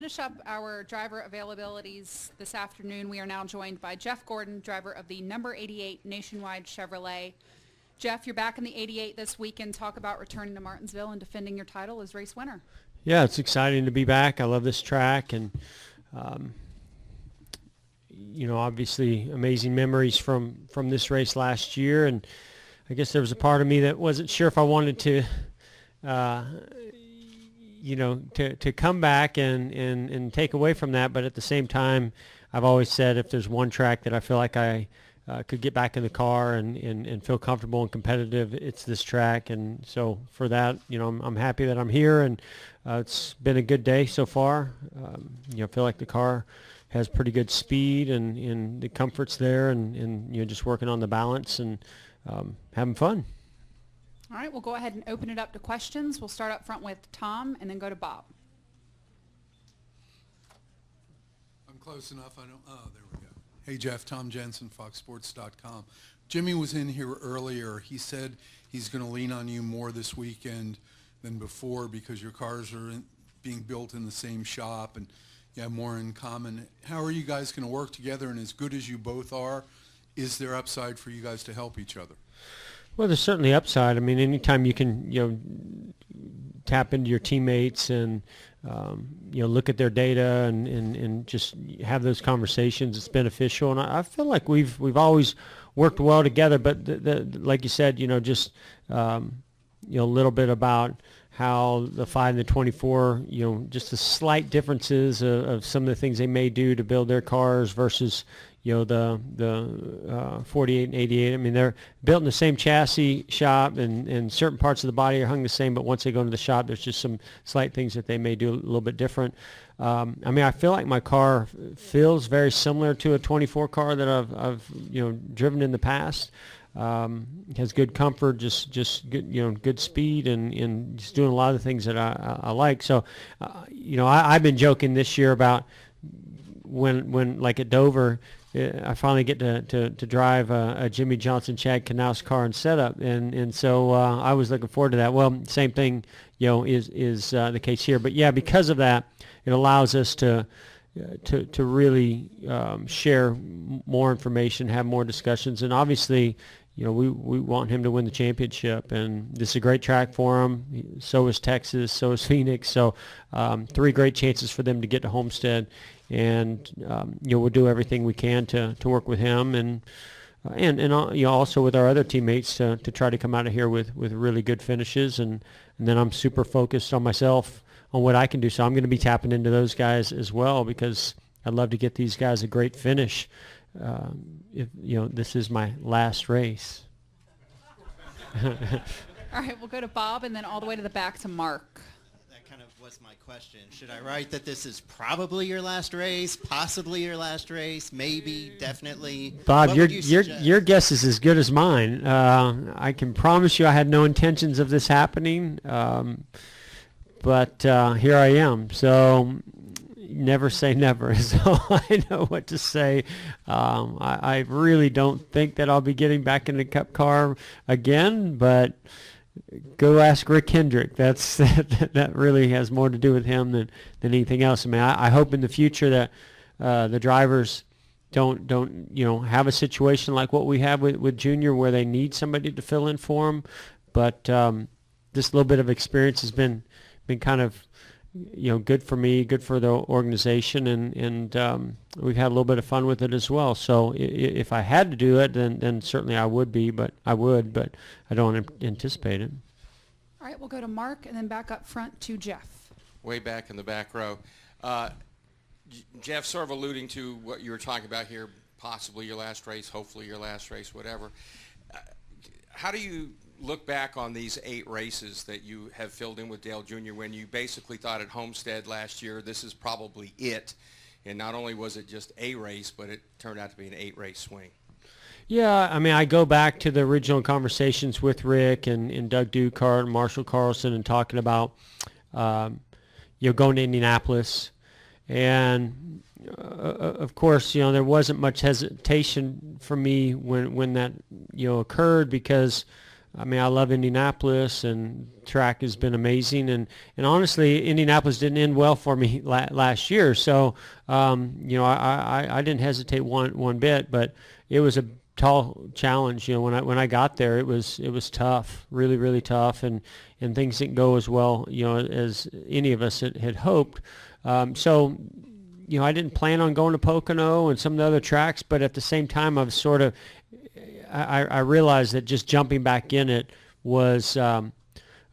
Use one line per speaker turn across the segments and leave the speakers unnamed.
Finish up our driver availabilities this afternoon. We are now joined by Jeff Gordon, driver of the number 88 Nationwide Chevrolet. Jeff, you're back in the 88 this weekend. Talk about returning to Martinsville and defending your title as race winner.
Yeah, it's exciting to be back. I love this track, and obviously amazing memories from this race last year. And I guess there was a part of me that wasn't sure if I wanted to to come back and take away from that. But at the same time, I've always said if there's one track that I feel like I could get back in the car and feel comfortable and competitive, it's this track. And so for that, I'm happy that I'm here, and it's been a good day so far. I feel like the car has pretty good speed and the comfort's there, and just working on the balance and having fun.
All right, we'll go ahead and open it up to questions. We'll start up front with Tom and then go to Bob.
I'm close enough. There we go. Hey, Jeff, Tom Jensen, foxsports.com. Jimmie was in here earlier. He said he's going to lean on you more this weekend than before because your cars are being built in the same shop and you have more in common. How are you guys going to work together? And as good as you both are, is there upside for you guys to help each other?
Well, there's certainly upside. I mean, anytime you can, tap into your teammates and, look at their data and just have those conversations, it's beneficial. And I feel like we've always worked well together. But like you said, just a little bit about how the 5 and the 24, just the slight differences of some of the things they may do to build their cars versus the 48 and 88. I mean, they're built in the same chassis shop, and certain parts of the body are hung the same, but once they go into the shop, there's just some slight things that they may do a little bit different. I feel like my car feels very similar to a 24 car that I've driven in the past. Has good comfort, just good, good speed, and just doing a lot of the things that I like. So, I've been joking this year about when like at Dover, I finally get to drive a Jimmie Johnson, Chad Knaus car and setup, and so I was looking forward to that. Well, same thing, is the case here. But yeah, because of that, it allows us to really share more information, have more discussions, and obviously, we want him to win the championship, and this is a great track for him. So is Texas, so is Phoenix. So 3 great chances for them to get to Homestead, and we'll do everything we can to work with him and also with our other teammates to try to come out of here with really good finishes, and then I'm super focused on myself on what I can do. So I'm going to be tapping into those guys as well because I'd love to get these guys a great finish. If this is my last race.
All right, we'll go to Bob and then all the way to the back to Mark.
That kind of was my question. Should I write that this is probably your last race, possibly your last race, maybe, definitely?
Bob, your guess is as good as mine. I can promise you I had no intentions of this happening, but here I am. So never say never is all I know what to say. I really don't think that I'll be getting back in the Cup car again, but go ask Rick Hendrick. That really has more to do with him than anything else. I mean, I hope in the future that the drivers don't have a situation like what we have with Junior where they need somebody to fill in for him. But this little bit of experience has been kind of good for me, good for the organization, and we've had a little bit of fun with it as well. So if I had to do it, then certainly I would, but I don't anticipate it.
All right, we'll go to Mark and then back up front to Jeff.
Way back in the back row. Jeff, sort of alluding to what you were talking about here, possibly your last race, hopefully your last race, whatever. How do you look back on these 8 races that you have filled in with Dale Jr. when you basically thought at Homestead last year this is probably it, and not only was it just a race, but it turned out to be an 8-race swing?
Yeah, I mean, I go back to the original conversations with Rick and Doug Ducart and Marshall Carlson and talking about going to Indianapolis, and of course, there wasn't much hesitation for me when that occurred because I mean, I love Indianapolis, and track has been amazing. And honestly, Indianapolis didn't end well for me last year. So, you know, I didn't hesitate one bit, but it was a tall challenge. You know, when I got there, it was tough, really, really tough, and things didn't go as well, you know, as any of us had hoped. So, you know, I didn't plan on going to Pocono and some of the other tracks, but at the same time, I was sort of, I realized that just jumping back in it was, you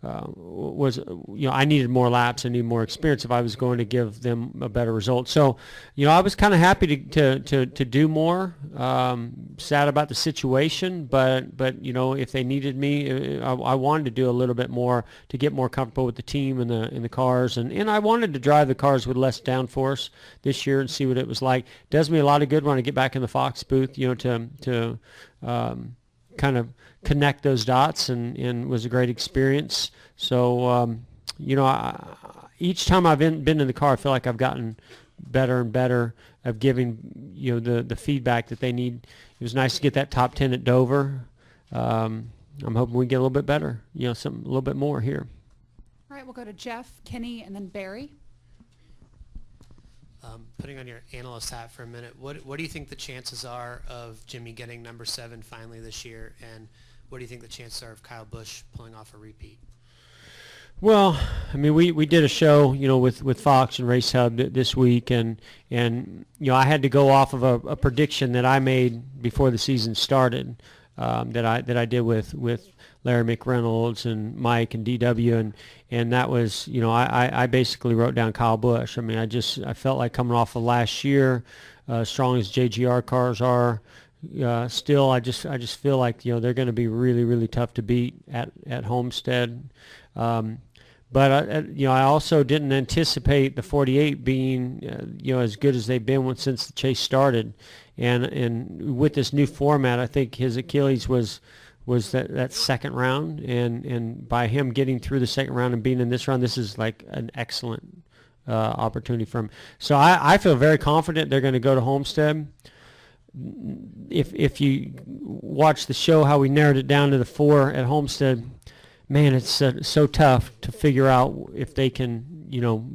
know, I needed more laps, I needed more experience if I was going to give them a better result. So, you know, I was kind of happy to do more. Sad about the situation, but you know, if they needed me, I wanted to do a little bit more to get more comfortable with the team and the cars, and I wanted to drive the cars with less downforce this year and see what it was like. It does me a lot of good when I get back in the Fox booth, you know, to kind of connect those dots, and was a great experience. So, you know, each time I've been in the car, I feel like I've gotten better and better of giving, you know, the feedback that they need. It was nice to get that top 10 at Dover. I'm hoping we get a little bit better, you know, a little bit more here.
All right, we'll go to Jeff, Kenny, and then Barry.
Putting on your analyst hat for a minute, what do you think the chances are of Jimmie getting number 7 finally this year, and what do you think the chances are of Kyle Busch pulling off a repeat?
Well, I mean, we did a show, you know, with Fox and Race Hub this week, and you know, I had to go off of a prediction that I made before the season started, that I did with Larry McReynolds and Mike and DW, and that was, you know, I basically wrote down Kyle Busch. I mean, I felt like coming off of last year, strong as JGR cars are, still I just feel like, you know, they're going to be really, really tough to beat at Homestead. But you know, I also didn't anticipate the 48 being you know, as good as they've been since the chase started, and with this new format, I think his Achilles was that second round, and by him getting through the second round and being in this round, this is like an excellent opportunity for him. So I feel very confident they're going to go to Homestead. If you watch the show, how we narrowed it down to the 4 at Homestead, man, it's so tough to figure out if they can, you know,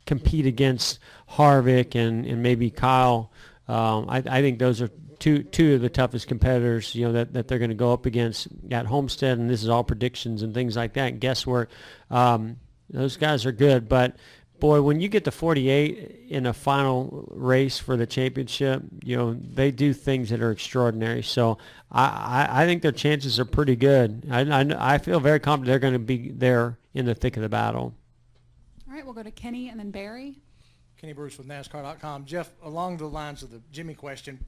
compete against Harvick and maybe Kyle. I think those are two of the toughest competitors, you know, that they're going to go up against at Homestead, and this is all predictions and things like that, and guesswork. Those guys are good, but boy, when you get to 48 in a final race for the championship, you know, they do things that are extraordinary. So I think their chances are pretty good. I feel very confident they're going to be there in the thick of the battle.
All right, we'll go to Kenny and then Barry.
Kenny Bruce with NASCAR.com. Jeff, along the lines of the Jimmie question,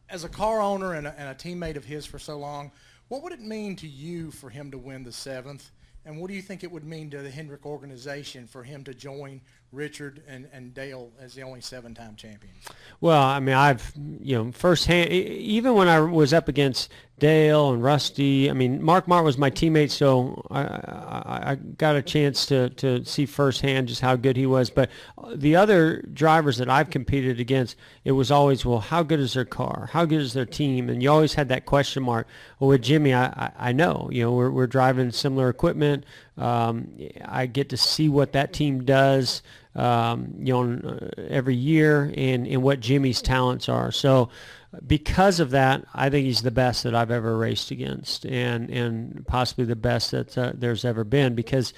as a car owner and a teammate of his for so long, what would it mean to you for him to win the 7th? And what do you think it would mean to the Hendrick organization for him to join Richard and Dale as the only 7-time champions?
Well, I mean, I've, you know, firsthand, even when I was up against Dale and Rusty, I mean, Mark Martin was my teammate, so I got a chance to see firsthand just how good he was. But the other drivers that I've competed against, it was always, well, how good is their car? How good is their team? And you always had that question mark. Well, with Jimmie, I know, you know, we're driving similar equipment. I get to see what that team does, you know, every year, and what Jimmie's talents are. So because of that, I think he's the best that I've ever raced against, and possibly the best that there's ever been. Because,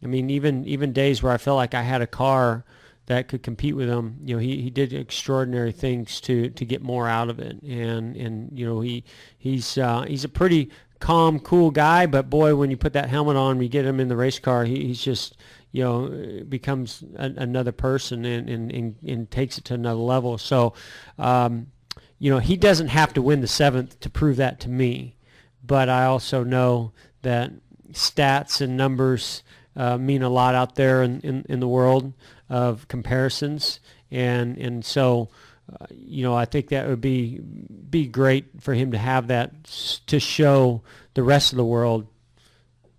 I mean, even days where I felt like I had a car that could compete with him, you know, he did extraordinary things to get more out of it, and you know, he's a pretty calm, cool guy, but boy, when you put that helmet on, you get him in the race car, he's just, you know, becomes another person, and takes it to another level. So, you know, he doesn't have to win the 7th to prove that to me, but I also know that stats and numbers mean a lot out there in the world of comparisons, and so, you know, I think that would be great for him to have that, to show the rest of the world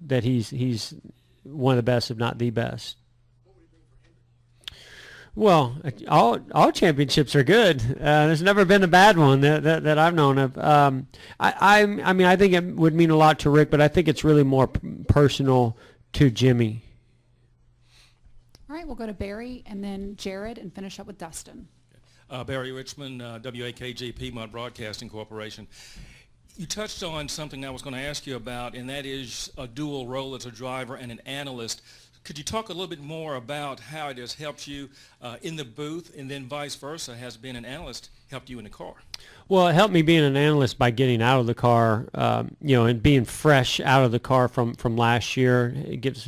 that he's one of the best, if not the best. Well, all championships are good. There's never been a bad one that I've known of. I mean, I think it would mean a lot to Rick, but I think it's really more personal to Jimmie.
All right, we'll go to Barry and then Jared and finish up with Dustin.
Barry Richmond, WAKG Piedmont Broadcasting Corporation. You touched on something I was going to ask you about, and that is a dual role as a driver and an analyst. Could you talk a little bit more about how it has helped you in the booth, and then vice versa, has being an analyst helped you in the car?
Well, it helped me being an analyst by getting out of the car, and being fresh out of the car from last year. It gives,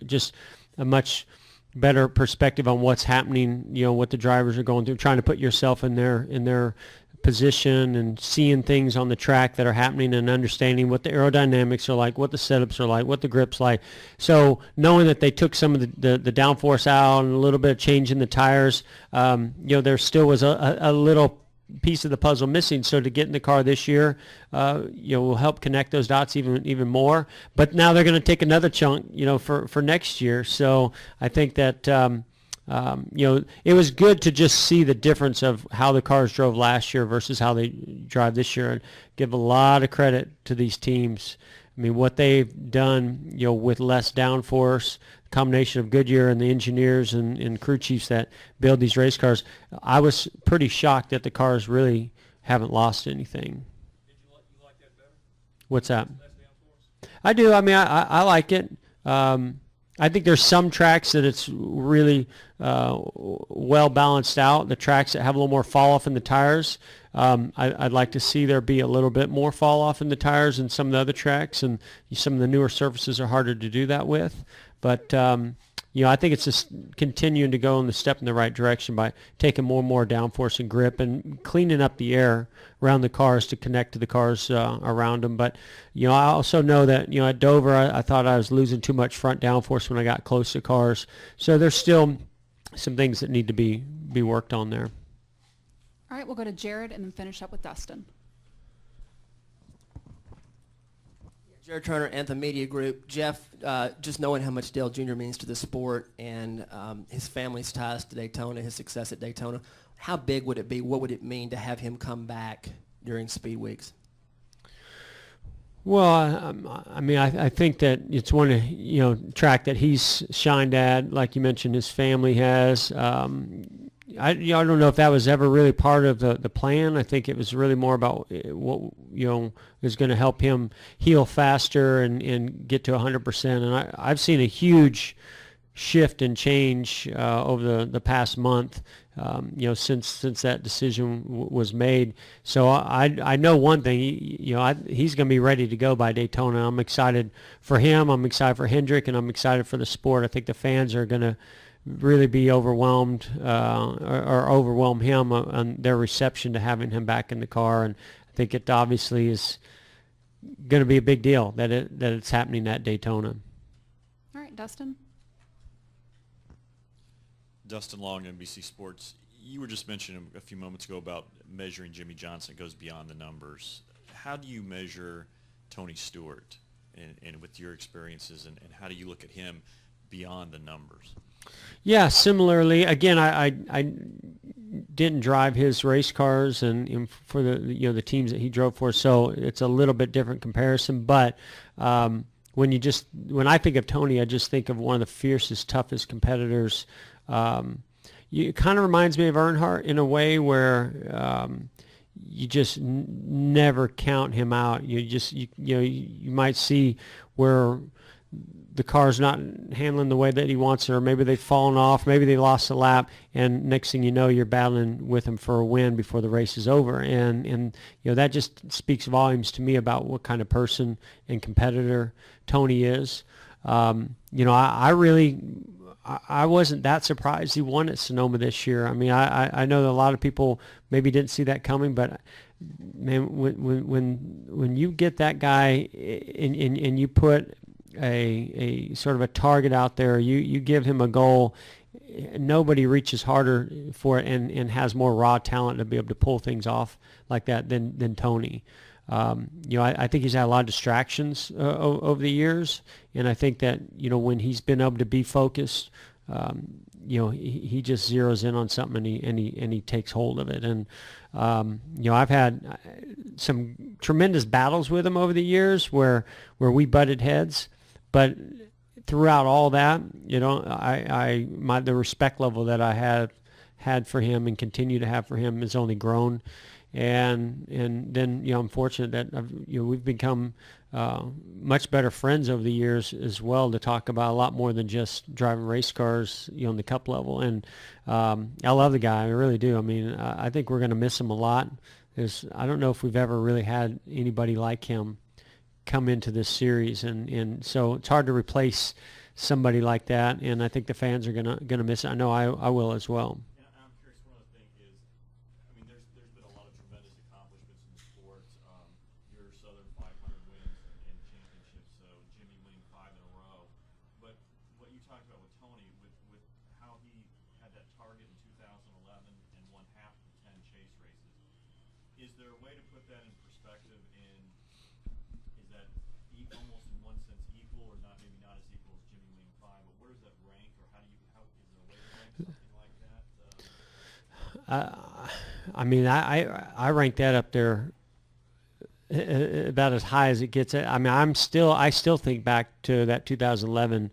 just a much better perspective on what's happening, what the drivers are going through, trying to put yourself in their position and seeing things on the track that are happening and understanding what the aerodynamics are like, what the setups are like, what the grip's like. So knowing that they took some of the downforce out and a little bit of change in the tires, there still was a little piece of the puzzle missing. So to get in the car this year, will help connect those dots even more. But now they're going to take another chunk, for next year. So I think that it was good to just see the difference of how the cars drove last year versus how they drive this year, and give a lot of credit to these teams. I mean, what they've done, with less downforce, combination of Goodyear and the engineers and crew chiefs that build these race cars. I was pretty shocked that the cars really haven't lost anything.
Did you like that better?
What's that?
Less downforce?
I do. I mean, I like it. I think there's some tracks that it's really well balanced out. The tracks that have a little more fall off in the tires, I'd like to see there be a little bit more fall off in the tires than some of the other tracks, and some of the newer surfaces are harder to do that with. But I think it's just continuing to go in the step in the right direction by taking more and more downforce and grip and cleaning up the air around the cars to connect to the cars around them. But, I also know that, at Dover, I thought I was losing too much front downforce when I got close to cars. So there's still some things that need to be worked on there.
All right, we'll go to Jared and then finish up with Dustin.
Jared Turner, Anthem Media Group. Jeff, just knowing how much Dale Jr. means to the sport and his family's ties to Daytona, his success at Daytona, how big would it be? What would it mean to have him come back during Speed Weeks?
Well, I think that it's one track that he's shined at, like you mentioned, his family has. I don't know if that was ever really part of the plan. I think it was really more about what is going to help him heal faster and get to 100%. And I've seen a huge shift and change over the past month, since that decision was made. So I know one thing, he's going to be ready to go by Daytona. I'm excited for him. I'm excited for Hendrick, and I'm excited for the sport. I think the fans are going to really be overwhelmed or overwhelm him on their reception to having him back in the car. And I think it obviously is going to be a big deal that it's happening at Daytona.
All right, Dustin.
Dustin Long, NBC Sports. You were just mentioning a few moments ago about measuring Jimmie Johnson. It goes beyond the numbers. How do you measure Tony Stewart and with your experiences, and how do you look at him beyond the numbers?
Yeah, similarly, again, I didn't drive his race cars and for the teams that he drove for, so it's a little bit different comparison. But when I think of Tony, I just think of one of the fiercest, toughest competitors. It kind of reminds me of Earnhardt in a way where you just never count him out. You might see where the car's not handling the way that he wants it, or maybe they've fallen off, maybe they lost a lap, and next thing you know, you're battling with him for a win before the race is over. And that just speaks volumes to me about what kind of person and competitor Tony is. I wasn't that surprised he won at Sonoma this year. I mean, I know that a lot of people maybe didn't see that coming, but man, when you get that guy and you put a sort of a target out there, you give him a goal, nobody reaches harder for it and has more raw talent to be able to pull things off like that than Tony. I think he's had a lot of distractions over the years, and I think that when he's been able to be focused, he just zeroes in on something and he takes hold of it. And I've had some tremendous battles with him over the years where we butted heads, but throughout all that, the respect level that I had for him and continue to have for him has only grown. And then I'm fortunate that we've become much better friends over the years as well, to talk about a lot more than just driving race cars on the Cup level. And I love the guy, I really do. I mean, I think we're going to miss him a lot. I don't know if we've ever really had anybody like him come into this series, and so it's hard to replace somebody like that. And I think the fans are gonna miss it. I know I will as well.
I'm curious, one other thing is, there's been a lot of tremendous accomplishments in the sport. Your Southern 500 wins and championships, so Jimmie winning 5 in a row. But what you talked about with Tony, with how he had that target in 2011 and won half of the 10 chase races, is there a way to put that in perspective? Is that almost in one sense equal, or maybe not as equal as Jimmie winning 5? But where does that rank, or how is there a way to rank something like that?
I rank that up there about as high as it gets. I mean, I still think back to that 2011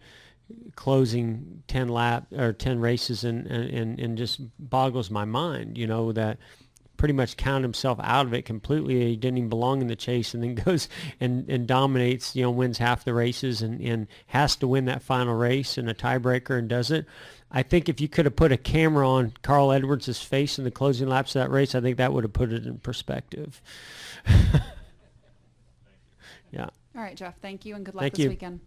closing 10 races and just boggles my mind, that pretty much counted himself out of it completely. He didn't even belong in the chase, and then goes and dominates, wins half the races and has to win that final race in a tiebreaker and does it. I think if you could have put a camera on Carl Edwards' face in the closing laps of that race, I think that would have put it in perspective. Yeah.
All right, Jeff, thank you, and good luck
Thank
this
you.
weekend.